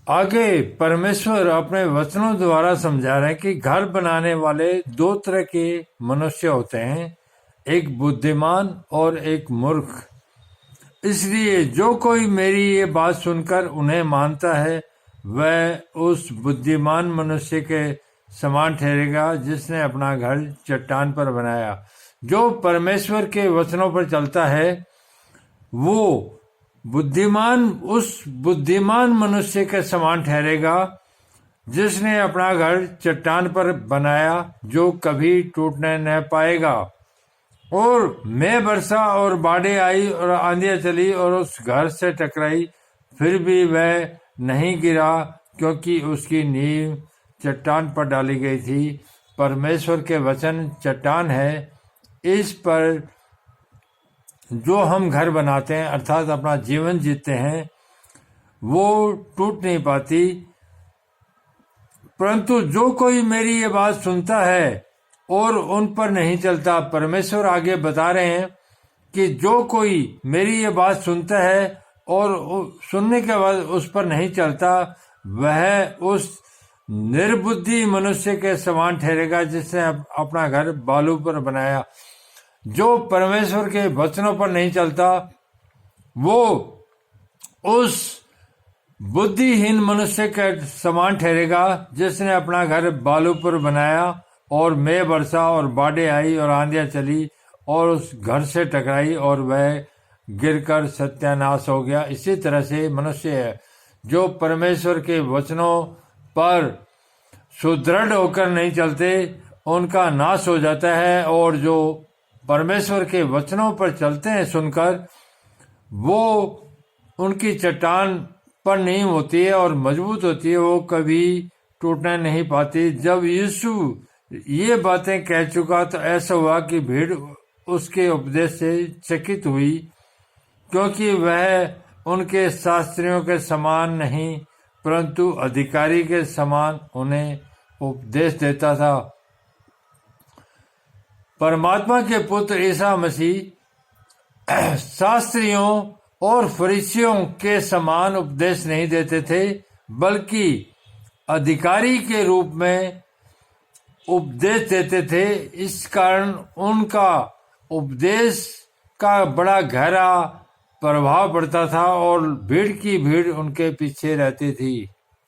आगे परमेश्वर अपने वचनों द्वारा समझा रहे हैं कि घर बनाने वाले दो तरह के मनुष्य होते हैं, एक बुद्धिमान और एक मूर्ख। इसलिए जो कोई मेरी ये बात सुनकर उन्हें मानता है वह उस बुद्धिमान मनुष्य के समान ठहरेगा जिसने अपना घर चट्टान पर बनाया। जो परमेश्वर के वचनों पर चलता है वो उस बुद्धिमान मनुष्य के समान ठहरेगा जिसने अपना घर चट्टान पर बनाया, जो कभी टूटने न पाएगा। और मैं बरसा और बाढ़ें आई और आंधियां चली और उस घर से टकराई, फिर भी वह नहीं गिरा क्योंकि उसकी नींव चट्टान पर डाली गई थी। परमेश्वर के वचन चट्टान है, इस पर जो हम घर बनाते हैं अर्थात अपना जीवन जीते हैं वो टूट नहीं पाती। परंतु जो कोई मेरी ये बात सुनता है और उन पर नहीं चलता, परमेश्वर आगे बता रहे हैं कि जो कोई मेरी ये बात सुनता है और सुनने के बाद उस पर नहीं चलता वह उस निर्बुद्धि मनुष्य के समान ठहरेगा जिसने अपना घर बालू पर बनाया। जो परमेश्वर के वचनों पर नहीं चलता वो उस बुद्धिहीन मनुष्य के समान ठहरेगा जिसने अपना घर बालू पर बनाया और मैं बरसा और बाढ़ें आई और आंधियां चली और उस घर से टकराई और वह गिरकर सत्यानाश हो गया। इसी तरह से मनुष्य है जो परमेश्वर के वचनों पर सुदृढ़ होकर नहीं चलते, उनका नाश हो जाता है। और जो परमेश्वर के वचनों पर चलते हैं सुनकर, वो उनकी चट्टान पर नींव होती है और मजबूत होती है, वो कभी टूटने नहीं पाती। जब यीशु ये बातें कह चुका तो ऐसा हुआ कि भीड़ उसके उपदेश से चकित हुई, क्योंकि वह उनके शास्त्रियों के समान नहीं परंतु अधिकारी के समान उन्हें उपदेश देता था। परमात्मा के पुत्र ईसा मसीह शास्त्रियों और फरीसियों के समान उपदेश नहीं देते थे, बल्कि अधिकारी के रूप में उपदेश देते थे। इस कारण उनका उपदेश का बड़ा गहरा प्रभाव पड़ता था और भीड़ की भीड़ उनके पीछे रहती थी।